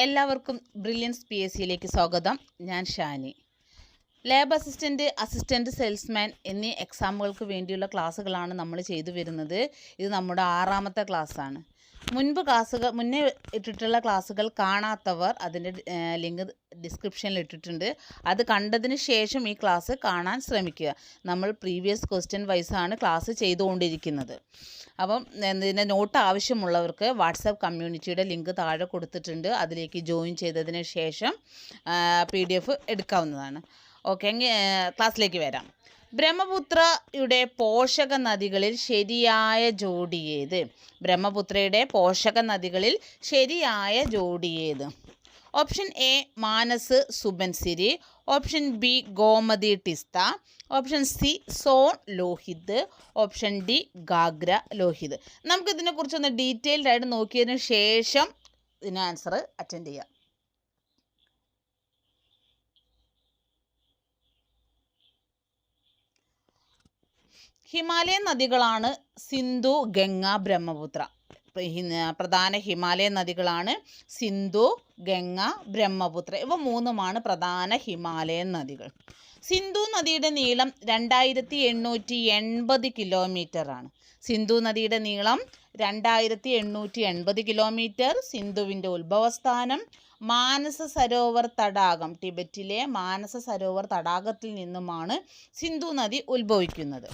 എല്ലാവർക്കും ബ്രില്യൻസ് PSCയിലേക്ക് സ്വാഗതം. ഞാൻ Shani. Lab assistant, assistant salesman എന്നീ എക്സാമുകൾക്ക് വേണ്ടിയുള്ള ക്ലാസ്സുകളാണ് നമ്മൾ ചെയ്തു വരുന്നത്. ഇത് നമ്മുടെ 6ാമത്തെ ക്ലാസ്സാണ്. മുന്നേ ഇട്ടിട്ടുള്ള ക്ലാസ്സുകൾ കാണാത്തവർ അതിൻ്റെ ലിങ്ക് ഡിസ്ക്രിപ്ഷനിൽ ഇട്ടിട്ടുണ്ട്. അത് കണ്ടതിന് ശേഷം ഈ ക്ലാസ് കാണാൻ ശ്രമിക്കുക. നമ്മൾ പ്രീവിയസ് ക്വസ്റ്റ്യൻ വൈസാണ് ക്ലാസ് ചെയ്തുകൊണ്ടിരിക്കുന്നത്. അപ്പം ഇതിൻ്റെ നോട്ട് ആവശ്യമുള്ളവർക്ക് വാട്സാപ്പ് കമ്മ്യൂണിറ്റിയുടെ ലിങ്ക് താഴെ കൊടുത്തിട്ടുണ്ട്. അതിലേക്ക് ജോയിൻ ചെയ്തതിന് ശേഷം PDF എടുക്കാവുന്നതാണ്. ഓക്കെ, ക്ലാസ്സിലേക്ക് വരാം. ബ്രഹ്മപുത്രയുടെ പോഷക നദികളിൽ ശരിയായ ജോഡി ഏത്? ബ്രഹ്മപുത്രയുടെ പോഷക നദികളിൽ ശരിയായ ജോഡി ഏത്? Option A Manas Subansiri, option B Gomti Teesta, option C Son Lohit, option D Ghaghara Lohit. നമുക്കിതിനെക്കുറിച്ചൊന്ന് ഡീറ്റെയിൽഡ് ആയിട്ട് നോക്കിയതിന് ശേഷം ഇതിന് ആൻസർ അറ്റൻഡ് ചെയ്യാം. ഹിമാലയൻ നദികളാണ് സിന്ധു, ഗംഗ, ബ്രഹ്മപുത്ര. പ്രധാന ഹിമാലയൻ നദികളാണ് സിന്ധു, ഗംഗ, ബ്രഹ്മപുത്ര. ഇവ മൂന്നുമാണ് പ്രധാന ഹിമാലയൻ നദികൾ. സിന്ധു നദിയുടെ നീളം 2880 കിലോമീറ്ററാണ്. സിന്ധു നദിയുടെ നീളം 2880 കിലോമീറ്റർ. സിന്ധുവിൻ്റെ ഉത്ഭവസ്ഥാനം മാനസ സരോവർ തടാകം, ടിബറ്റിലെ മാനസ സരോവർ തടാകത്തിൽ നിന്നുമാണ് സിന്ധു നദി ഉത്ഭവിക്കുന്നത്.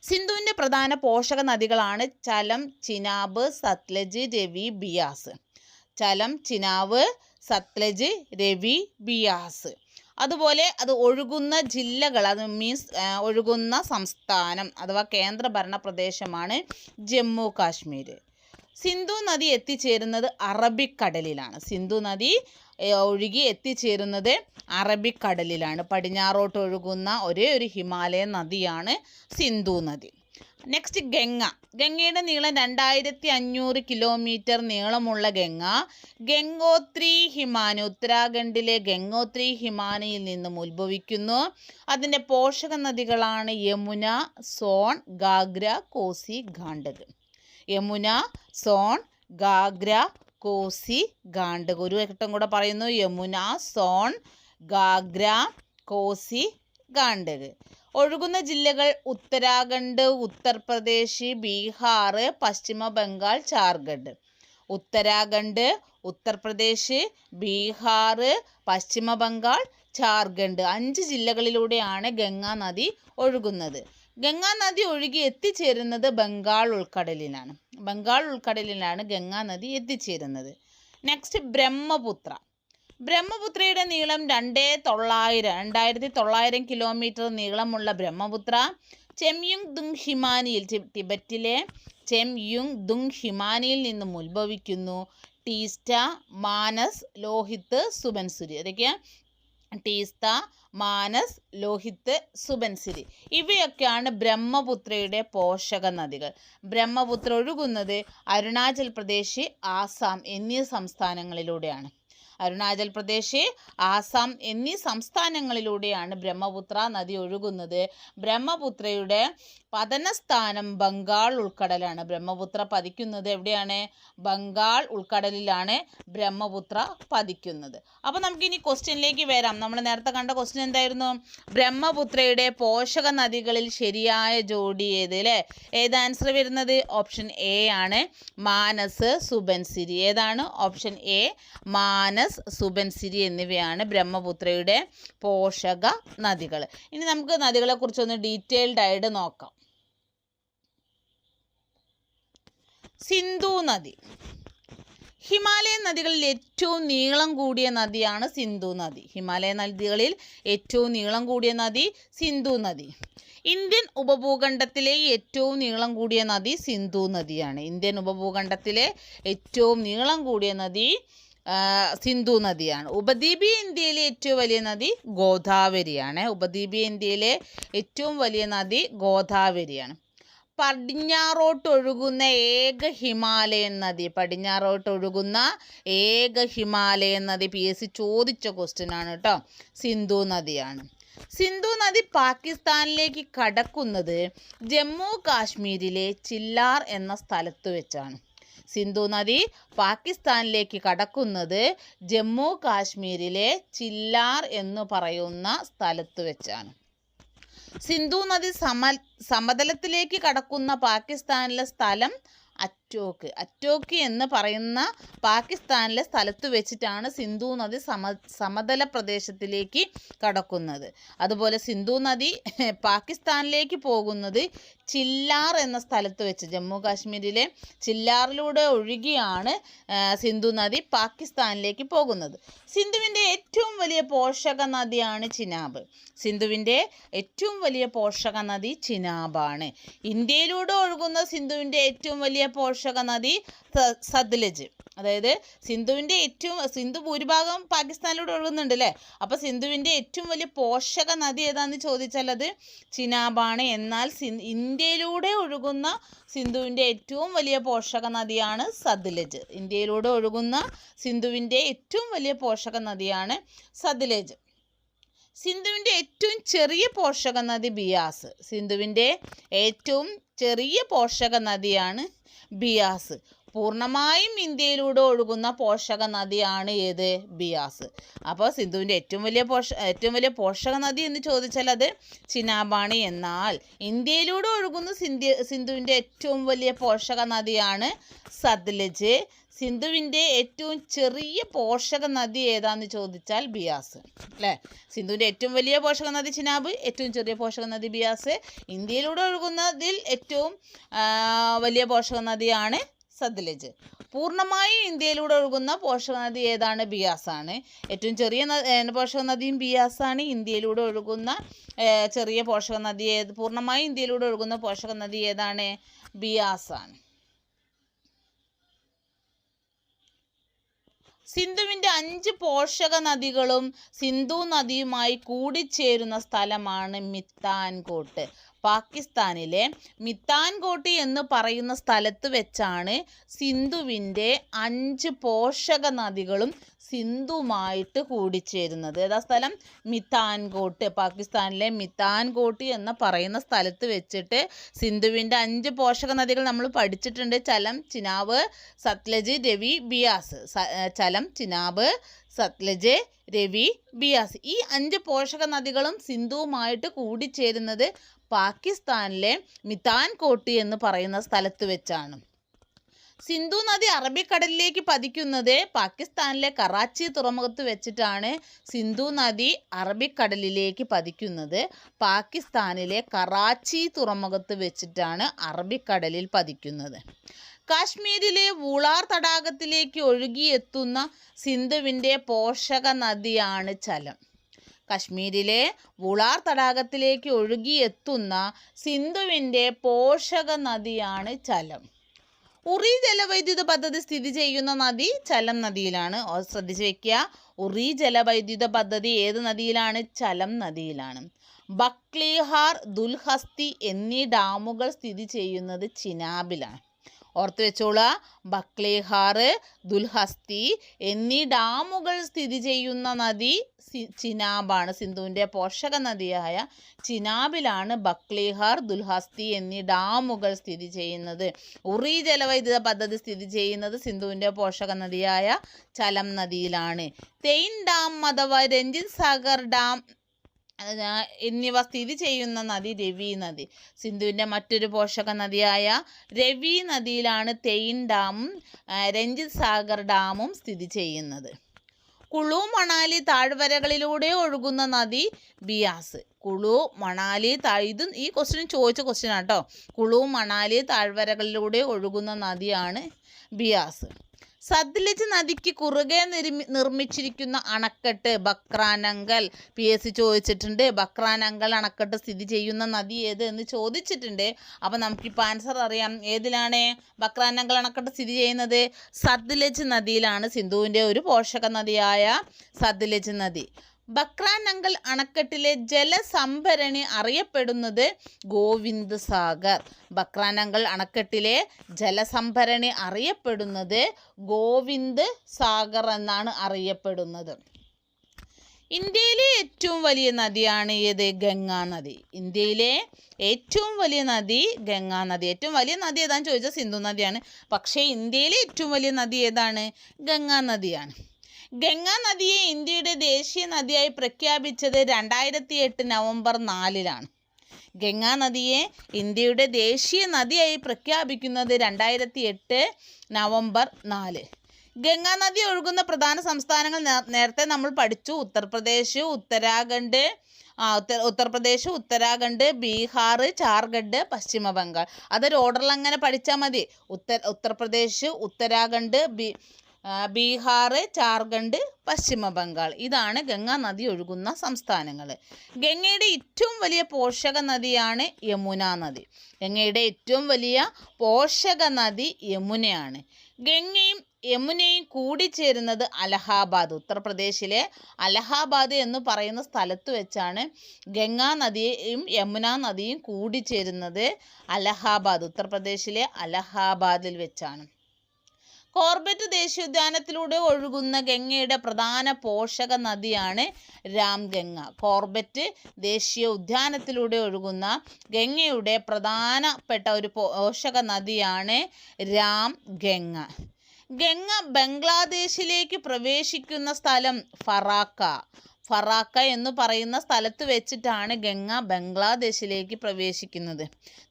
സിന്ധുവിൻ്റെ പ്രധാന പോഷക നദികളാണ് ചലം, ചിനാബ്, സത്ലജ്, രവി, ബിയാസ്. ചലം, ചിനാബ്, സത്ലജ്, രവി, ബിയാസ്. അതുപോലെ അത് ഒഴുകുന്ന ജില്ലകൾ, അത് മീൻസ് ഒഴുകുന്ന സംസ്ഥാനം അഥവാ കേന്ദ്രഭരണ പ്രദേശമാണ് ജമ്മു കാശ്മീർ. സിന്ധു നദി എത്തിച്ചേരുന്നത് അറബിക്കടലിലാണ്. സിന്ധു നദി ഒഴുകി എത്തിച്ചേരുന്നത് അറബിക്കടലിലാണ്. പടിഞ്ഞാറോട്ട് ഒഴുകുന്ന ഒരേ ഒരു ഹിമാലയൻ നദിയാണ് സിന്ധു നദി. നെക്സ്റ്റ് ഗംഗ. ഗംഗയുടെ നീളം 2500 കിലോമീറ്റർ നീളമുള്ള ഗംഗ ഗംഗോത്രി ഹിമാനി, ഉത്തരാഖണ്ഡിലെ ഗംഗോത്രി ഹിമാനിയിൽ നിന്നും ഉത്ഭവിക്കുന്നു. അതിൻ്റെ പോഷക നദികളാണ് യമുന, സോൺ, ഗാഗ്ര, കോസി, ഗാണ്ഡക്. യമുന, സോൺ, ഗാഗ്ര, കോസി, ഗാണ്ഡക്. ഒരു വട്ടം കൂടെ പറയുന്നു: യമുന, സോൺ, ഗാഗ്ര, കോസി, ഗാണ്ഡക്. ഒഴുകുന്ന ജില്ലകൾ ഉത്തരാഖണ്ഡ്, ഉത്തർപ്രദേശ്, ബീഹാർ, പശ്ചിമ ബംഗാൾ, ജാർഖണ്ഡ്. ഉത്തരാഖണ്ഡ്, ഉത്തർപ്രദേശ്, ബീഹാർ, പശ്ചിമ ബംഗാൾ, ജാർഖണ്ഡ്. 5 ജില്ലകളിലൂടെയാണ് ഗംഗാ നദി ഒഴുകുന്നത്. ഗംഗാ നദി ഒഴുകി എത്തിച്ചേരുന്നത് ബംഗാൾ ഉൾക്കടലിലാണ്. ബംഗാൾ ഉൾക്കടലിലാണ് ഗംഗാ നദി എത്തിച്ചേരുന്നത്. നെക്സ്റ്റ് ബ്രഹ്മപുത്ര. ബ്രഹ്മപുത്രയുടെ നീളം 2900 കിലോമീറ്റർ നീളമുള്ള ബ്രഹ്മപുത്ര ചെംയുങ് ദുങ് ഹിമാനിയിൽ, ടിബറ്റിലെ ചെംയുങ് ദുങ് ഹിമാനിയിൽ നിന്നും ഉത്ഭവിക്കുന്നു. ടീസ്റ്റ, മാനസ്, ലോഹിത്, സുബൻസിരി. അതൊക്കെയാണ് ടീസ്ത, മാനസ്, ലോഹിത്, സുബൻസിരി. ഇവയൊക്കെയാണ് ബ്രഹ്മപുത്രയുടെ പോഷക നദികൾ. ബ്രഹ്മപുത്ര ഒഴുകുന്നത് അരുണാചൽ പ്രദേശ്, ആസാം എന്നീ സംസ്ഥാനങ്ങളിലൂടെയാണ്. അരുണാചൽ പ്രദേശ്, ആസാം എന്നീ സംസ്ഥാനങ്ങളിലൂടെയാണ് ബ്രഹ്മപുത്ര നദി ഒഴുകുന്നത്. ബ്രഹ്മപുത്രയുടെ പതനസ്ഥാനം ബംഗാൾ ഉൾക്കടലാണ്. ബ്രഹ്മപുത്ര പതിക്കുന്നത് എവിടെയാണ്? ബംഗാൾ ഉൾക്കടലിലാണ് ബ്രഹ്മപുത്ര പതിക്കുന്നത്. അപ്പോൾ നമുക്കിനി ക്വസ്റ്റ്യനിലേക്ക് വരാം. നമ്മൾ നേരത്തെ കണ്ട ക്വസ്റ്റ്യൻ എന്തായിരുന്നു? ബ്രഹ്മപുത്രയുടെ പോഷക നദികളിൽ ശരിയായ ജോഡി ഏത് അല്ലേ? ഏത് ആൻസർ വരുന്നത്? ഓപ്ഷൻ എ ആണ്, മാനസ്, സുബൻസിരി. ഏതാണ്? ഓപ്ഷൻ എ, മാനസ്, സുബൻസിരി എന്നിവയാണ് ബ്രഹ്മപുത്രയുടെ പോഷക നദികൾ. ഇനി നമുക്ക് നദികളെ കുറിച്ചൊന്ന് ഡീറ്റെയിൽഡ് ആയിട്ട് നോക്കാം. സിന്ധു നദി. ഹിമാലയൻ നദികളിൽ ഏറ്റവും നീളം കൂടിയ നദിയാണ് സിന്ധു നദി. ഹിമാലയൻ നദികളിൽ ഏറ്റവും നീളം കൂടിയ നദി സിന്ധു നദി. ഇന്ത്യൻ ഉപഭൂഖണ്ഡത്തിലെ ഏറ്റവും നീളം കൂടിയ നദി സിന്ധു നദിയാണ്. ഇന്ത്യൻ ഉപഭൂഖണ്ഡത്തിലെ ഏറ്റവും നീളം കൂടിയ നദി സിന്ധു നദിയാണ്. ഉപദ്വീപീയ ഇന്ത്യയിലെ ഏറ്റവും വലിയ നദി ഗോദാവരിയാണ്. ഉപദ്വീപീയ ഇന്ത്യയിലെ ഏറ്റവും വലിയ നദി ഗോദാവരിയാണ്. പടിഞ്ഞാറോട്ടൊഴുകുന്ന ഏക ഹിമാലയൻ നദി, പടിഞ്ഞാറോട്ടൊഴുകുന്ന ഏക ഹിമാലയൻ നദി PSC ചോദിച്ച ക്വസ്റ്റ്യൻ ആണ് കേട്ടോ. സിന്ധു നദിയാണ്. സിന്ധു നദി പാകിസ്ഥാനിലേക്ക് കടക്കുന്നത് ജമ്മു കാശ്മീരിലെ ചില്ലാർ എന്ന സ്ഥലത്ത് വെച്ചാണ്. സിന്ധു നദി പാകിസ്ഥാനിലേക്ക് കടക്കുന്നത് ജമ്മു കാശ്മീരിലെ ചില്ലാർ എന്ന് പറയുന്ന സ്ഥലത്ത് വെച്ചാണ്. സിന്ധു നദി സമതലത്തിലേക്ക് കടക്കുന്ന പാകിസ്ഥാനിലെ സ്ഥലം അറ്റോക്ക് എന്ന് പറയുന്ന പാകിസ്ഥാനിലെ സ്ഥലത്ത് വെച്ചിട്ടാണ് സിന്ധു നദി സമതല പ്രദേശത്തിലേക്ക് കടക്കുന്നത്. അതുപോലെ സിന്ധു നദി പാകിസ്ഥാനിലേക്ക് പോകുന്നത് ചില്ലാർ എന്ന സ്ഥലത്ത് വെച്ച്, ജമ്മു കാശ്മീരിലെ ചില്ലാറിലൂടെ ഒഴുകിയാണ് സിന്ധു നദി പാകിസ്ഥാനിലേക്ക് പോകുന്നത്. സിന്ധുവിൻ്റെ ഏറ്റവും വലിയ പോഷക നദിയാണ് ചിനാബ്. സിന്ധുവിൻ്റെ ഏറ്റവും വലിയ പോഷക നദി ചിനാബാണ്. ഇന്ത്യയിലൂടെ ഒഴുകുന്ന സിന്ധുവിൻ്റെ ഏറ്റവും വലിയ പോഷക നദി സത്ലജ്. അതായത് സിന്ധു ഭൂരിഭാഗം പാകിസ്ഥാനിലൂടെ ഒഴുകുന്നുണ്ട് അല്ലേ. അപ്പോൾ സിന്ധുവിൻ്റെ ഏറ്റവും വലിയ പോഷക നദി ഏതാണെന്ന് ചോദിച്ചാൽ അത് ചിനാബാണ്. എന്നാൽ ഇന്ത്യയിലൂടെ ഒഴുകുന്ന സിന്ധുവിൻ്റെ ഏറ്റവും വലിയ പോഷക നദിയാണ് സത്ലജ്. ഇന്ത്യയിലൂടെ ഒഴുകുന്ന സിന്ധുവിൻ്റെ ഏറ്റവും വലിയ പോഷക നദിയാണ് സത്ലജ്. സിന്ധുവിൻ്റെ ഏറ്റവും ചെറിയ പോഷക നദി ബിയാസ്. സിന്ധുവിൻ്റെ ഏറ്റവും ചെറിയ പോഷക നദിയാണ് ബിയാസ്. പൂർണ്ണമായും ഇന്ത്യയിലൂടെ ഒഴുകുന്ന പോഷക നദിയാണ് ഏത്? ബിയാസ്. അപ്പോൾ സിന്ധുവിൻ്റെ ഏറ്റവും വലിയ പോഷക നദി എന്ന് ചോദിച്ചാൽ അത് ചിനാബാണ്. എന്നാൽ ഇന്ത്യയിലൂടെ ഒഴുകുന്ന സിന്ധുവിൻ്റെ ഏറ്റവും വലിയ പോഷക നദിയാണ് സത്ലജ്. സിന്ധുവിൻ്റെ ഏറ്റവും ചെറിയ പോഷക നദി ഏതാന്ന് ചോദിച്ചാൽ ബിയാസ് അല്ലേ. സിന്ധുവിൻ്റെ ഏറ്റവും വലിയ പോഷക നദി ചിനാബ്, ഏറ്റവും ചെറിയ പോഷക നദി ബിയാസ്. ഇന്ത്യയിലൂടെ ഒഴുകുന്നതിൽ ഏറ്റവും വലിയ പോഷക നദിയാണ് സത്ലജ്. പൂർണ്ണമായും ഇന്ത്യയിലൂടെ ഒഴുകുന്ന പോഷക നദി ഏതാണ്? ബിയാസാണ്. ഏറ്റവും ചെറിയ പോഷക നദിയും ബിയാസാണ്. ഇന്ത്യയിലൂടെ ഒഴുകുന്ന ചെറിയ പോഷക നദി പൂർണ്ണമായും ഇന്ത്യയിലൂടെ ഒഴുകുന്ന പോഷക നദി ഏതാണ്? ബിയാസാണ്. സിന്ധുവിൻ്റെ 5 പോഷക നദികളും സിന്ധു നദിയുമായി കൂടിച്ചേരുന്ന സ്ഥലമാണ് മിത്താൻകോട്ട്. പാകിസ്ഥാനിലെ മിത്താൻകോട്ട് എന്ന് പറയുന്ന സ്ഥലത്ത് വെച്ചാണ് സിന്ധുവിൻ്റെ 5 പോഷക നദികളും സിന്ധുവുമായിട്ട് കൂടിച്ചേരുന്നത്. ഏതാ സ്ഥലം? മിത്താൻകോട്ട്. പാകിസ്ഥാനിലെ മിത്താൻകോട്ട് എന്ന് പറയുന്ന സ്ഥലത്ത് വെച്ചിട്ട് സിന്ധുവിൻ്റെ 5 പോഷക നദികൾ നമ്മൾ പഠിച്ചിട്ടുണ്ട്. ചലം, ചിനാബ്, സത്ലജ്, രവി, ബിയാസ്. ചലം, ചിനാബ്, സത്ലജ്, രവി, ബിയാസ്. ഈ 5 പോഷക നദികളും സിന്ധുവുമായിട്ട് കൂടിച്ചേരുന്നത് പാകിസ്ഥാനിലെ മിത്താൻകോട്ട് എന്ന് പറയുന്ന സ്ഥലത്ത് വെച്ചാണ്. സിന്ധു നദി അറബിക്കടലിലേക്ക് പതിക്കുന്നത് പാകിസ്ഥാനിലെ കറാച്ചി തുറമുഖത്ത് വെച്ചിട്ടാണ്. സിന്ധു നദി അറബിക്കടലിലേക്ക് പതിക്കുന്നത് പാകിസ്ഥാനിലെ കറാച്ചി തുറമുഖത്ത് വെച്ചിട്ടാണ് അറബിക്കടലിൽ പതിക്കുന്നത്. കാശ്മീരിലെ വൂളാർ തടാകത്തിലേക്ക് ഒഴുകിയെത്തുന്ന സിന്ധുവിൻ്റെ പോഷക നദിയാണ് ചലം. കാശ്മീരിലെ വൂളാർ തടാകത്തിലേക്ക് ഒഴുകിയെത്തുന്ന സിന്ധുവിൻ്റെ പോഷക നദിയാണ് ചലം. ഉറി ജലവൈദ്യുത പദ്ധതി സ്ഥിതി ചെയ്യുന്ന നദി ചലം നദിയിലാണ്. ശ്രദ്ധിച്ച് വെക്കുക, ഉറി ജലവൈദ്യുത പദ്ധതി ഏത് നദിയിലാണ്? ചലം നദിയിലാണ്. ബക്ലിഹാർ, ദുൽഹസ്തി എന്നീ ഡാമുകൾ സ്ഥിതി ചെയ്യുന്നത് ചിനാബിലാണ്. ഓർത്ത് വെച്ചോളൂ, ബക്ലിഹാർ, ദുൽഹസ്തി എന്നീ ഡാമുകൾ സ്ഥിതി ചെയ്യുന്ന നദി ചിനാബാണ്. സിന്ധുവിൻ്റെ പോഷക നദിയായ ചിനാബിലാണ് ബക്ലിഹാർ, ദുൽഹസ്തി എന്നീ ഡാമുകൾ സ്ഥിതി ചെയ്യുന്നത്. ഉറി ജലവൈദ്യുത പദ്ധതി സ്ഥിതി ചെയ്യുന്നത് സിന്ധുവിൻ്റെ പോഷക നദിയായ ചലം നദിയിലാണ്. തെയിൻ ഡാം അഥവാ രഞ്ജിത് സാഗർ ഡാം എന്നിവ സ്ഥിതി ചെയ്യുന്ന നദി രവി നദി. സിന്ധുവിൻ്റെ മറ്റൊരു പോഷക നദിയായ രവി നദിയിലാണ് തെയിൻ ഡാമും രഞ്ജിത് സാഗർ ഡാമും സ്ഥിതി ചെയ്യുന്നത്. കുളു മണാലി താഴ്വരകളിലൂടെ ഒഴുകുന്ന നദി ബിയാസ്. കുളു മണാലി ഈ ക്വസ്റ്റ്യൻ ചോദിച്ച ക്വസ്റ്റ്യൻ ആട്ടോ. കുളു മണാലി താഴ്വരകളിലൂടെ ഒഴുകുന്ന നദിയാണ് ബിയാസ്. സത്ലജ് നദിക്ക് കുറുകെ നിർമ്മിച്ചിരിക്കുന്ന അണക്കെട്ട് ബക്രാനങ്കൽ. PSC ചോദിച്ചിട്ടുണ്ട്, ബക്രാനങ്കൽ അണക്കെട്ട് സ്ഥിതി ചെയ്യുന്ന നദി ഏത് എന്ന് ചോദിച്ചിട്ടുണ്ട്. അപ്പം നമുക്കിപ്പോൾ ആൻസർ അറിയാം. ഏതിലാണ് ബക്രാനങ്കൽ അണക്കെട്ട് സ്ഥിതി ചെയ്യുന്നത്? സത്ലജ് നദിയിലാണ്. സിന്ധുവിൻ്റെ ഒരു പോഷക നദിയായ സത്ലജ് നദി. ബക്രാനങ്കൽ അണക്കെട്ടിലെ ജലസംഭരണി അറിയപ്പെടുന്നത് ഗോവിന്ദ് സാഗർ. ബക്രാനങ്കൽ അണക്കെട്ടിലെ ജലസംഭരണി അറിയപ്പെടുന്നത് ഗോവിന്ദ് സാഗർ എന്നാണ് അറിയപ്പെടുന്നത്. ഇന്ത്യയിലെ ഏറ്റവും വലിയ നദിയാണ് ഏത്? ഗംഗാ നദി. ഇന്ത്യയിലെ ഏറ്റവും വലിയ നദി ഗംഗാ നദി. ഏറ്റവും വലിയ നദി ഏതാണെന്ന് ചോദിച്ചാൽ സിന്ധു നദിയാണ്. പക്ഷേ ഇന്ത്യയിലെ ഏറ്റവും വലിയ നദി ഏതാണ്? ഗംഗാ നദിയാണ്. ഗംഗാ നദിയെ ഇന്ത്യയുടെ ദേശീയ നദിയായി പ്രഖ്യാപിച്ചത് 2008 നവംബർ 4-ലാണ്. ഗംഗാ നദിയെ ഇന്ത്യയുടെ ദേശീയ നദിയായി പ്രഖ്യാപിക്കുന്നത് 2008 നവംബർ 4. ഗംഗാ നദി ഒഴുകുന്ന പ്രധാന സംസ്ഥാനങ്ങൾ നേരത്തെ നമ്മൾ പഠിച്ചു. ഉത്തർപ്രദേശ്, ഉത്തരാഖണ്ഡ്, ബീഹാർ, ജാർഖണ്ഡ്, പശ്ചിമ ബംഗാൾ. അതൊരു ഓർഡറിൽ അങ്ങനെ പഠിച്ചാൽ മതി. ഉത്തർപ്രദേശ്, ഉത്തരാഖണ്ഡ്, ബീഹാർ, ജാർഖണ്ഡ്, പശ്ചിമ ബംഗാൾ. ഇതാണ് ഗംഗാ നദി ഒഴുകുന്ന സംസ്ഥാനങ്ങൾ. ഗംഗയുടെ ഏറ്റവും വലിയ പോഷക നദിയാണ് യമുന നദി. ഗംഗയുടെ ഏറ്റവും വലിയ പോഷക നദി യമുനയാണ്. ഗംഗയും യമുനയും കൂടിച്ചേരുന്നത് അലഹാബാദ്, ഉത്തർപ്രദേശിലെ അലഹാബാദ് എന്ന് പറയുന്ന സ്ഥലത്ത് വെച്ചാണ് ഗംഗാ നദിയും യമുന നദിയും കൂടിച്ചേരുന്നത്. അലഹാബാദ്, ഉത്തർപ്രദേശിലെ അലഹാബാദിൽ വെച്ചാണ്. കോർബറ്റ് ദേശീയോദ്യാനത്തിലൂടെ ഒഴുകുന്ന ഗംഗയുടെ പ്രധാന പോഷക നദിയാണ് രാംഗംഗ. കോർബറ്റ് ദേശീയ ഉദ്യാനത്തിലൂടെ ഒഴുകുന്ന ഗംഗയുടെ പ്രധാനപ്പെട്ട ഒരു പോഷക നദിയാണ് രാംഗംഗ. ഗംഗ ബംഗ്ലാദേശിലേക്ക് പ്രവേശിക്കുന്ന സ്ഥലം ഫറാക്ക എന്ന് പറയുന്ന സ്ഥലത്ത് വെച്ചിട്ടാണ് ഗംഗ ബംഗ്ലാദേശിലേക്ക് പ്രവേശിക്കുന്നത്.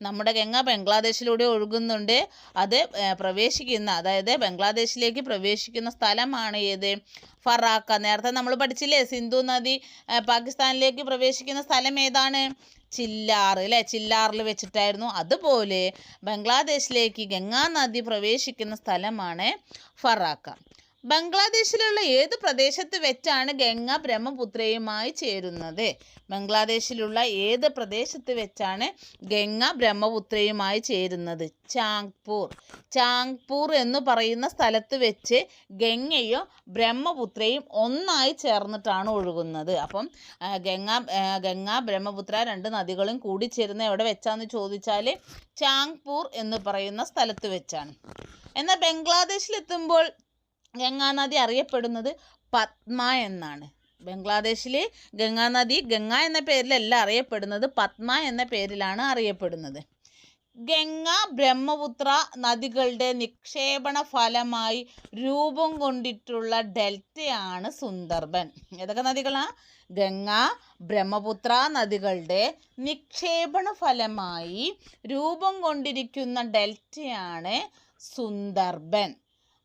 നമ്മുടെ ഗംഗ ബംഗ്ലാദേശിലൂടെ ഒഴുകുന്നുണ്ട്. അത് അതായത് ബംഗ്ലാദേശിലേക്ക് പ്രവേശിക്കുന്ന സ്ഥലമാണ് ഏത്? ഫറാക്ക. നേരത്തെ നമ്മൾ പഠിച്ചില്ലേ, സിന്ധു നദി പാകിസ്ഥാനിലേക്ക് പ്രവേശിക്കുന്ന സ്ഥലം ഏതാണ്? ചില്ലാറിൽ വെച്ചിട്ടായിരുന്നു. അതുപോലെ ബംഗ്ലാദേശിലേക്ക് ഗംഗാ നദി പ്രവേശിക്കുന്ന സ്ഥലമാണ് ഫറാക്ക. ബംഗ്ലാദേശിലുള്ള ഏത് പ്രദേശത്ത് വെച്ചാണ് ഗംഗ ബ്രഹ്മപുത്രയുമായി ചേരുന്നത്? ബംഗ്ലാദേശിലുള്ള ഏത് പ്രദേശത്ത് വെച്ചാണ് ഗംഗ ബ്രഹ്മപുത്രയുമായി ചേരുന്നത്? ചാങ്പൂർ എന്ന് പറയുന്ന സ്ഥലത്ത് വെച്ച് ഗംഗയും ബ്രഹ്മപുത്രയും ഒന്നായി ചേർന്നിട്ടാണ് ഒഴുകുന്നത്. അപ്പം ഗംഗ ബ്രഹ്മപുത്ര രണ്ട് നദികളും കൂടി ചേരുന്ന എവിടെ വെച്ചാന്ന് ചോദിച്ചാൽ ചാങ്പൂർ എന്ന് പറയുന്ന സ്ഥലത്ത് വെച്ചാണ്. എന്നാൽ ബംഗ്ലാദേശിലെത്തുമ്പോൾ ഗംഗാനദി അറിയപ്പെടുന്നത് പത്മ എന്നാണ്. ബംഗ്ലാദേശിൽ ഗംഗാനദി ഗംഗ എന്ന പേരിലല്ല അറിയപ്പെടുന്നത്, പത്മ എന്ന പേരിലാണ് അറിയപ്പെടുന്നത്. ഗംഗ ബ്രഹ്മപുത്ര നദികളുടെ നിക്ഷേപണ ഫലമായി രൂപം കൊണ്ടിട്ടുള്ള ഡെൽറ്റയാണ് സുന്ദർബൻ. ഏതൊക്കെ നദികളാണ്? ഗംഗ ബ്രഹ്മപുത്ര നദികളുടെ നിക്ഷേപണ ഫലമായി രൂപം കൊണ്ടിരിക്കുന്ന ഡെൽറ്റയാണ് സുന്ദർബൻ.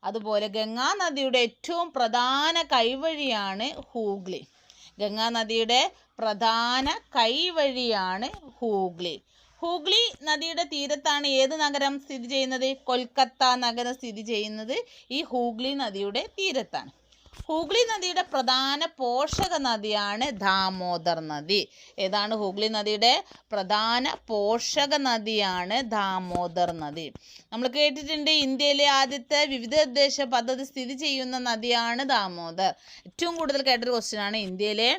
അതുപോലെ ഗംഗാ നദിയുടെ ഏറ്റവും പ്രധാന കൈവഴിയാണ് ഹൂഗ്ലി. ഗംഗാ നദിയുടെ പ്രധാന കൈവഴിയാണ് ഹൂഗ്ലി. ഹൂഗ്ലി നദിയുടെ തീരത്താണ് ഏത് നഗരം സ്ഥിതി ചെയ്യുന്നത്? കൊൽക്കത്ത നഗരം സ്ഥിതി ചെയ്യുന്നത് ഈ ഹൂഗ്ലി നദിയുടെ തീരത്താണ്. ഹൂഗ്ലി നദിയുടെ പ്രധാന പോഷക നദിയാണ് ദാമോദർ നദി. ഏതാണ് ഹൂഗ്ലി നദിയുടെ പ്രധാന പോഷക നദിയാണ് ദാമോദർ നദി. നമ്മൾ കേട്ടിട്ടുണ്ട് ഇന്ത്യയിലെ ആദ്യത്തെ വിവിധോദ്ദേശ പദ്ധതി സ്ഥിതി ചെയ്യുന്ന നദിയാണ് ദാമോദർ. ഏറ്റവും കൂടുതൽ കേട്ടൊരു ക്വസ്റ്റ്യനാണ്. ഇന്ത്യയിലെ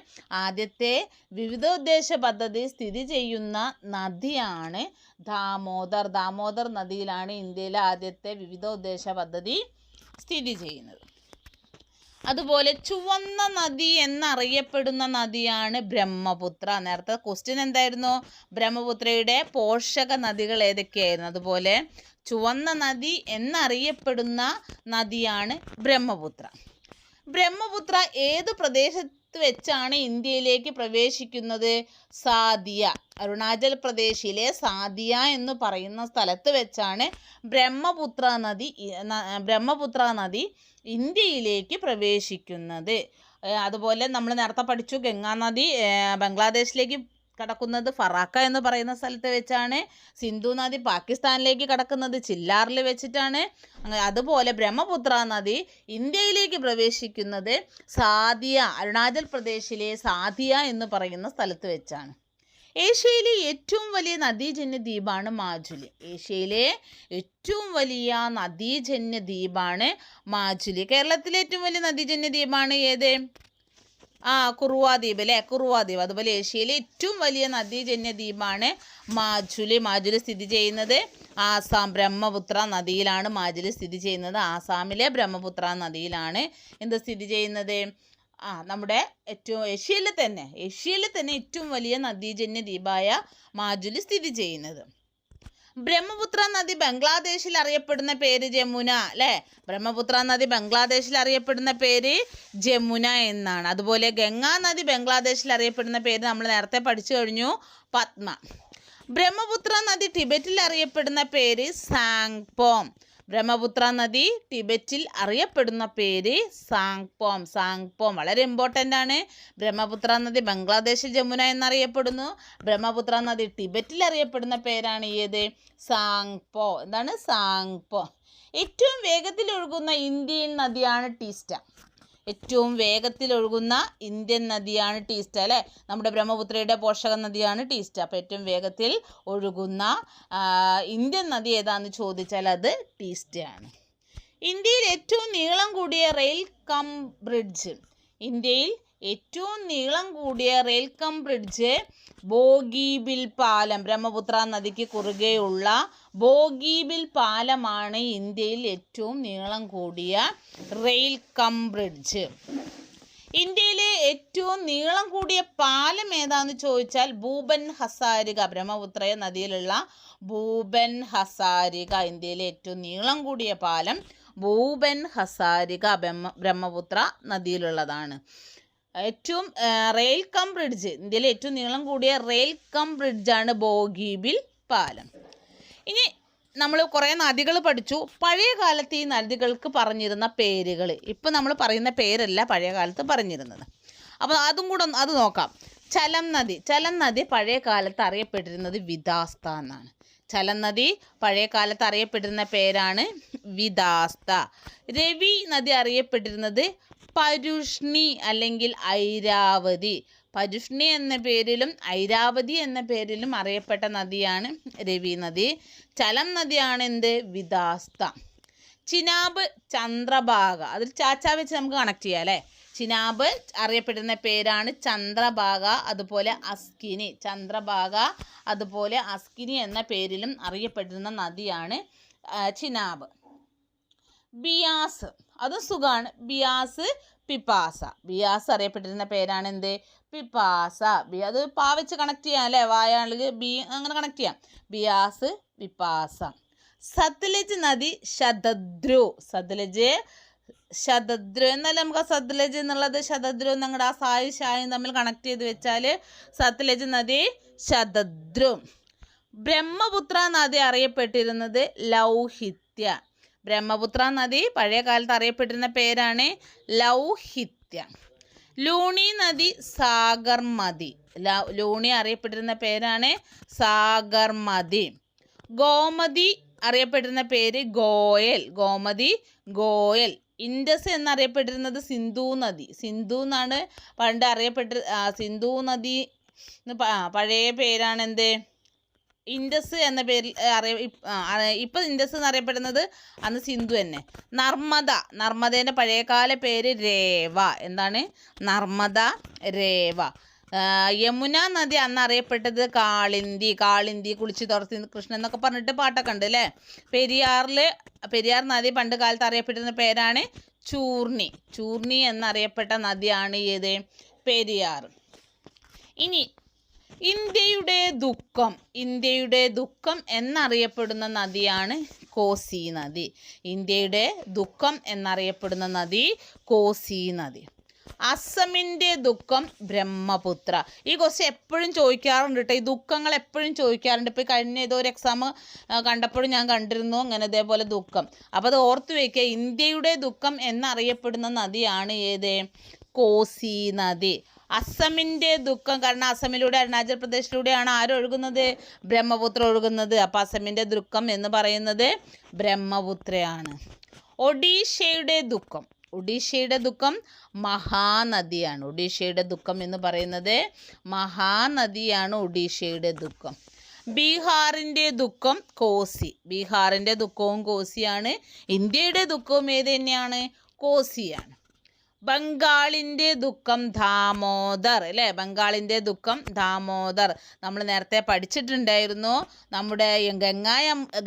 ആദ്യത്തെ വിവിധോദ്ദേശ പദ്ധതി സ്ഥിതി ചെയ്യുന്ന നദിയാണ് ദാമോദർ. ദാമോദർ നദിയിലാണ് ഇന്ത്യയിലെ ആദ്യത്തെ വിവിധോദ്ദേശ പദ്ധതി സ്ഥിതി ചെയ്യുന്നത്. അതുപോലെ ചുവന്ന നദി എന്നറിയപ്പെടുന്ന നദിയാണ് ബ്രഹ്മപുത്ര. നേരത്തെ ക്വസ്റ്റ്യൻ എന്തായിരുന്നു? ബ്രഹ്മപുത്രയുടെ പോഷക നദികൾ ഏതൊക്കെയായിരുന്നു. അതുപോലെ ചുവന്ന നദി എന്നറിയപ്പെടുന്ന നദിയാണ് ബ്രഹ്മപുത്ര. ബ്രഹ്മപുത്ര ഏത് പ്രദേശത്ത് വെച്ചാണ് ഇന്ത്യയിലേക്ക് പ്രവേശിക്കുന്നത്? സാദിയ, അരുണാചൽ പ്രദേശിലെ സാദിയ എന്ന് പറയുന്ന സ്ഥലത്ത് വെച്ചാണ് ബ്രഹ്മപുത്ര നദി ഇന്ത്യയിലേക്ക് പ്രവേശിക്കുന്നത്. അതുപോലെ നമ്മൾ നേരത്തെ പഠിച്ചു ഗംഗാ നദി ബംഗ്ലാദേശിലേക്ക് കടക്കുന്നത് ഫറാക്ക എന്ന് പറയുന്ന സ്ഥലത്ത് വെച്ചാണ്. സിന്ധു നദി പാകിസ്ഥാനിലേക്ക് കടക്കുന്നത് ചില്ലാറിൽ വെച്ചിട്ടാണ്. അതുപോലെ ബ്രഹ്മപുത്ര നദി ഇന്ത്യയിലേക്ക് പ്രവേശിക്കുന്നത് സാദിയ, അരുണാചൽ പ്രദേശിലെ സാദിയ എന്ന് പറയുന്ന സ്ഥലത്ത് വെച്ചാണ്. ഏഷ്യയിലെ ഏറ്റവും വലിയ നദീജന്യ ദ്വീപാണ് മാജുലി. ഏഷ്യയിലെ ഏറ്റവും വലിയ നദീജന്യ ദ്വീപാണ് മാജുലി. കേരളത്തിലെ ഏറ്റവും വലിയ നദീജന്യ ദ്വീപാണ് ഏത്? കുറുവ ദ്വീപ് അല്ലേ, കുറുവ ദ്വീപ്. അതുപോലെ ഏഷ്യയിലെ ഏറ്റവും വലിയ നദീജന്യ ദ്വീപാണ് മാജുലി. മാജുലി സ്ഥിതി ചെയ്യുന്നത് ആസാം ബ്രഹ്മപുത്ര നദിയിലാണ്. മാജുലി സ്ഥിതി ചെയ്യുന്നത് ആസാമിലെ ബ്രഹ്മപുത്ര നദിയിലാണ്. എന്ത് സ്ഥിതി ചെയ്യുന്നത്? നമ്മുടെ ഏഷ്യയിൽ തന്നെ ഏറ്റവും വലിയ നദീജന്യ ദ്വീപായ മാജുലി സ്ഥിതി ചെയ്യുന്നത്. ബ്രഹ്മപുത്ര നദി ബംഗ്ലാദേശിൽ അറിയപ്പെടുന്ന പേര് ജമുന അല്ലേ? ബ്രഹ്മപുത്ര നദി ബംഗ്ലാദേശിൽ അറിയപ്പെടുന്ന പേര് ജമുന എന്നാണ്. അതുപോലെ ഗംഗാ നദി ബംഗ്ലാദേശിൽ അറിയപ്പെടുന്ന പേര് നമ്മൾ നേരത്തെ പഠിച്ചു കഴിഞ്ഞു, പത്മ. ബ്രഹ്മപുത്ര നദി ടിബറ്റിൽ അറിയപ്പെടുന്ന പേര് സാങ്പോം. ബ്രഹ്മപുത്ര നദി ടിബറ്റിൽ അറിയപ്പെടുന്ന പേര് സാങ്പോം വളരെ ഇമ്പോർട്ടൻ്റ് ആണ്. ബ്രഹ്മപുത്ര നദി ബംഗ്ലാദേശിൽ ജമുന എന്നറിയപ്പെടുന്നു. ബ്രഹ്മപുത്ര നദി ടിബറ്റിൽ അറിയപ്പെടുന്ന പേരാണ് ഏത്? സാങ്പോ. എന്താണ്? സാങ്പോ. ഏറ്റവും വേഗത്തിൽ ഒഴുകുന്ന ഇന്ത്യൻ നദിയാണ് ടീസ്റ്റ. ഏറ്റവും വേഗത്തിൽ ഒഴുകുന്ന ഇന്ത്യൻ നദിയാണ് ടീസ്റ്റ അല്ലേ? നമ്മുടെ ബ്രഹ്മപുത്രയുടെ പോഷക നദിയാണ് ടീസ്റ്റ. അപ്പോൾ ഏറ്റവും വേഗത്തിൽ ഒഴുകുന്ന ഇന്ത്യൻ നദി ഏതാണെന്ന് ചോദിച്ചാൽ അത് ടീസ്റ്റയാണ്. ഇന്ത്യയിൽ ഏറ്റവും നീളം കൂടിയ റെയിൽ കം ബ്രിഡ്ജ്. ഇന്ത്യയിൽ ഏറ്റവും നീളം കൂടിയ റെയിൽ കം ബ്രിഡ്ജ് ബോഗീബിൽ പാലം. ബ്രഹ്മപുത്ര നദിക്ക് കുറുകെയുള്ള ബോഗീബിൽ പാലമാണ് ഇന്ത്യയിൽ ഏറ്റവും നീളം കൂടിയ റെയിൽ കം ബ്രിഡ്ജ്. ഇന്ത്യയിലെ ഏറ്റവും നീളം കൂടിയ പാലം ഏതാന്ന് ചോദിച്ചാൽ ഭൂപൻ ഹസാരിക. ബ്രഹ്മപുത്ര നദിയിലുള്ള ഭൂപൻ ഹസാരിക. ഇന്ത്യയിലെ ഏറ്റവും നീളം കൂടിയ പാലം ഭൂപൻ ഹസാരിക ബ്രഹ്മപുത്ര നദിയിലുള്ളതാണ്. ഏറ്റവും റെയിൽ കം ബ്രിഡ്ജ്, ഇന്ത്യയിലെ ഏറ്റവും നീളം കൂടിയ റെയിൽ കം ബ്രിഡ്ജാണ് ബോഗീബിൽ പാലം. ഇനി നമ്മൾ കുറേ നദികൾ പഠിച്ചു. പഴയ കാലത്ത് ഈ നദികൾക്ക് പറഞ്ഞിരുന്ന പേരുകൾ ഇപ്പം നമ്മൾ പറയുന്ന പേരല്ല പഴയ കാലത്ത് പറഞ്ഞിരുന്നത്. അപ്പോൾ അതും കൂടെ അത് നോക്കാം. ചലം നദി പഴയ കാലത്ത് അറിയപ്പെട്ടിരുന്നത് വിദാസ്ത എന്നാണ്. ചലം നദി പഴയ കാലത്ത് അറിയപ്പെട്ടിരുന്ന പേരാണ് വിദാസ്ത. രവി നദി അറിയപ്പെട്ടിരുന്നത് പരുഷ്ണി അല്ലെങ്കിൽ ഐരാവതി. പരുഷ്ണി എന്ന പേരിലും ഐരാവതി എന്ന പേരിലും അറിയപ്പെട്ട നദിയാണ് രവി നദി. ചലം നദിയാണ് എന്ത്? വിദാസ്ത. ചിനാബ് ചന്ദ്രഭാഗ. അതിൽ ചാച്ചാ വെച്ച് നമുക്ക് കണക്ട് ചെയ്യാം അല്ലേ? ചിനാബ് അറിയപ്പെടുന്ന പേരാണ് ചന്ദ്രഭാഗ. അതുപോലെ അസ്കിനി. ചന്ദ്രഭാഗ അതുപോലെ അസ്കിനി എന്ന പേരിലും അറിയപ്പെടുന്ന നദിയാണ് ചിനാബ്. ബിയാസ്, അത് സുഖാണ്. ബിയാസ് അറിയപ്പെട്ടിരുന്ന പേരാണ് എന്ത്? പിപ്പാസ. അത് പാ വെച്ച് കണക്ട് ചെയ്യാം അല്ലേ? വായാണെങ്കിൽ ബി അങ്ങനെ കണക്ട് ചെയ്യാം. ബിയാസ്, പിപ്പാസ. സത്ലജ് നദി ശതദ്രു. എന്നാലും നമുക്ക് ആ സത്ലജ് എന്നുള്ളത് ശതദ്രു ഞങ്ങളുടെ ആ സായും തമ്മിൽ കണക്ട് ചെയ്ത് വെച്ചാൽ സത്ലജ് നദി ശതദ്രു. ബ്രഹ്മപുത്ര നദി അറിയപ്പെട്ടിരുന്നത് ലൗഹിത്യ. ബ്രഹ്മപുത്ര നദി പഴയ കാലത്ത് അറിയപ്പെട്ടിരുന്ന പേരാണ് ലൗഹിത്യ. ലൂണി നദി സാഗർമതി. ലൂണി അറിയപ്പെട്ടിരുന്ന പേരാണ് സാഗർമതി. ഗോമതി അറിയപ്പെട്ടിരുന്ന പേര് ഗോയൽ. ഗോയൽ. ഇൻഡസ് എന്നറിയപ്പെട്ടിരുന്നത് സിന്ധു നദി. സിന്ധു എന്നാണ് പണ്ട് സിന്ധു നദി പഴയ പേരാണ് എന്ത്? ഇൻഡസ് എന്ന പേരിൽ ഇപ്പം ഇൻഡസ് എന്നറിയപ്പെടുന്നത് അന്ന് സിന്ധു തന്നെ. നർമ്മദേൻ്റെ പഴയകാല പേര് രേവ. എന്താണ്? നർമ്മദ, രേവ. യമുന നദി അന്ന് അറിയപ്പെട്ടത് കാളിന്തി കുളിച്ച് തുറത്തി കൃഷ്ണൻ എന്നൊക്കെ പറഞ്ഞിട്ട് പാട്ടൊക്കെ ഉണ്ട് അല്ലേ? പെരിയാർ നദി പണ്ട് കാലത്ത് അറിയപ്പെട്ടിരുന്ന പേരാണ് ചൂർണി എന്നറിയപ്പെട്ട നദിയാണ് ഏത്? പെരിയാർ. ഇനി ഇന്ത്യയുടെ ദുഃഖം എന്നറിയപ്പെടുന്ന നദിയാണ് കോസി നദി. ഇന്ത്യയുടെ ദുഃഖം എന്നറിയപ്പെടുന്ന നദി കോസി നദി. അസമിൻ്റെ ദുഃഖം ബ്രഹ്മപുത്ര. ഈ ക്വസ്റ്റ്യൻ എപ്പോഴും ചോദിക്കാറുണ്ട് കേട്ടോ. ഈ ദുഃഖങ്ങൾ എപ്പോഴും ചോദിക്കാറുണ്ട്. ഇപ്പോൾ കഴിഞ്ഞ ഏതോ ഒരു എക്സാം കണ്ടപ്പോഴും ഞാൻ കണ്ടിരുന്നു അങ്ങനെ ഇതേപോലെ ദുഃഖം. അപ്പോൾ അത് ഓർത്ത് വയ്ക്കുക. ഇന്ത്യയുടെ ദുഃഖം എന്നറിയപ്പെടുന്ന നദിയാണ് ഏത്? കോസി നദി. അസമിൻ്റെ ദുഃഖം കാരണം അസമിലൂടെ അരുണാചൽ പ്രദേശിലൂടെയാണ് ആരൊഴുകുന്നത്? ബ്രഹ്മപുത്ര ഒഴുകുന്നത്. അപ്പോൾ അസമിൻ്റെ ദുഃഖം എന്ന് പറയുന്നത് ബ്രഹ്മപുത്രയാണ്. ഒഡീഷയുടെ ദുഃഖം മഹാനദിയാണ്. ഒഡീഷയുടെ ദുഃഖം എന്ന് പറയുന്നത് മഹാനദിയാണ്. ഒഡീഷയുടെ ദുഃഖം. ബീഹാറിൻ്റെ ദുഃഖം കോസി. ബീഹാറിൻ്റെ ദുഃഖവും കോസിയാണ്. ഇന്ത്യയുടെ ദുഃഖവും ഏത് തന്നെയാണ്? കോസിയാണ്. ബംഗാളിൻ്റെ ദുഃഖം ദാമോദർ അല്ലേ? ബംഗാളിൻ്റെ ദുഃഖം ദാമോദർ നമ്മൾ നേരത്തെ പഠിച്ചിട്ടുണ്ടായിരുന്നു. നമ്മുടെ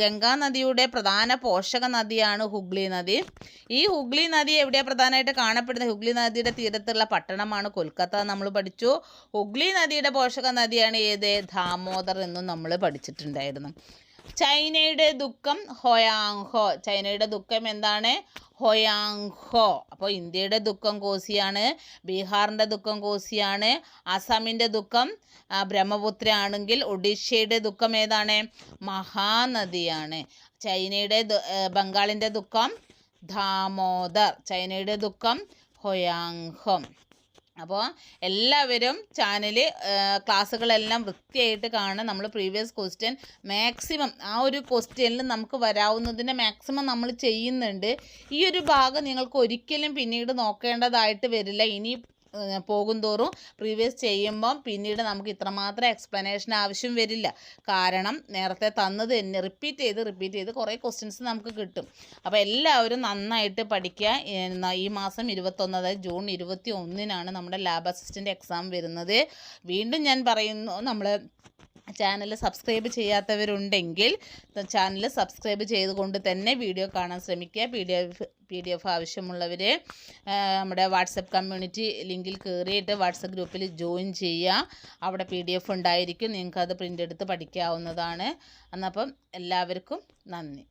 ഗംഗാ നദിയുടെ പ്രധാന പോഷക നദിയാണ് ഹുഗ്ലി നദി. ഈ ഹുഗ്ലി നദി എവിടെയാണ് പ്രധാനമായിട്ട് കാണപ്പെടുന്നത്? ഹുഗ്ലി നദിയുടെ തീരത്തുള്ള പട്ടണമാണ് കൊൽക്കത്ത നമ്മൾ പഠിച്ചു. ഹുഗ്ലി നദിയുടെ പോഷക നദിയാണ് ഏത്? ദാമോദർ എന്നും നമ്മൾ പഠിച്ചിട്ടുണ്ടായിരുന്നു. ചൈനയുടെ ദുഃഖം ഹൊയാങ്ഹോ. ചൈനയുടെ ദുഃഖം എന്താണ്? ഹൊയാങ്ഹോ. അപ്പോൾ ഇന്ത്യയുടെ ദുഃഖം കോസിയാണ്, ബീഹാറിൻ്റെ ദുഃഖം കോസിയാണ്, ആസാമിൻ്റെ ദുഃഖം ബ്രഹ്മപുത്ര ആണെങ്കിൽ ഒഡീഷയുടെ ദുഃഖം ഏതാണ്? മഹാനദിയാണ്. ബംഗാളിൻ്റെ ദുഃഖം ദാമോദർ, ചൈനയുടെ ദുഃഖം ഹൊയാങ്ഹോ. അപ്പോൾ എല്ലാവരും ചാനൽ ക്ലാസ്സുകളെല്ലാം വൃത്തിയായിട്ട് കാണുക. നമ്മൾ പ്രീവിയസ് ക്വസ്റ്റ്യൻ മാക്സിമം ആ ഒരു ക്വസ്റ്റ്യനിൽ നമുക്ക് വരാവുന്നതിൻ്റെ മാക്സിമം നമ്മൾ ചെയ്യുന്നുണ്ട്. ഈ ഒരു ഭാഗം നിങ്ങൾക്ക് ഒരിക്കലും പിന്നീട് നോക്കേണ്ടതായിട്ട് വരില്ല. ഇനി പോകുന്തോറും പ്രീവിയസ് ചെയ്യുമ്പം പിന്നീട് നമുക്ക് ഇത്രമാത്രം എക്സ്പ്ലനേഷൻ ആവശ്യം വരില്ല. കാരണം നേരത്തെ തന്നത് തന്നെ റിപ്പീറ്റ് ചെയ്ത് കുറേ ക്വസ്റ്റ്യൻസ് നമുക്ക് കിട്ടും. അപ്പോൾ എല്ലാവരും നന്നായിട്ട് പഠിക്കുക. ഈ മാസം 21, അതായത് ജൂൺ 21-നാണ് നമ്മുടെ ലാബ് അസിസ്റ്റൻ്റ് എക്സാം വരുന്നത്. വീണ്ടും ഞാൻ പറയുന്നു, നമ്മൾ ചാനൽ സബ്സ്ക്രൈബ് ചെയ്യാത്തവരുണ്ടെങ്കിൽ ചാനൽ സബ്സ്ക്രൈബ് ചെയ്തുകൊണ്ട് തന്നെ വീഡിയോ കാണാൻ ശ്രമിക്കുക. PDF ആവശ്യമുള്ളവർ നമ്മുടെ വാട്സപ്പ് കമ്മ്യൂണിറ്റി ലിങ്കിൽ കയറിയിട്ട് വാട്സപ്പ് ഗ്രൂപ്പിൽ ജോയിൻ ചെയ്യുക. അവിടെ PDF ഉണ്ടായിരിക്കും, നിങ്ങൾക്കത് പ്രിൻ്റ് എടുത്ത് പഠിക്കാവുന്നതാണ്. എന്നപ്പം എല്ലാവർക്കും നന്ദി.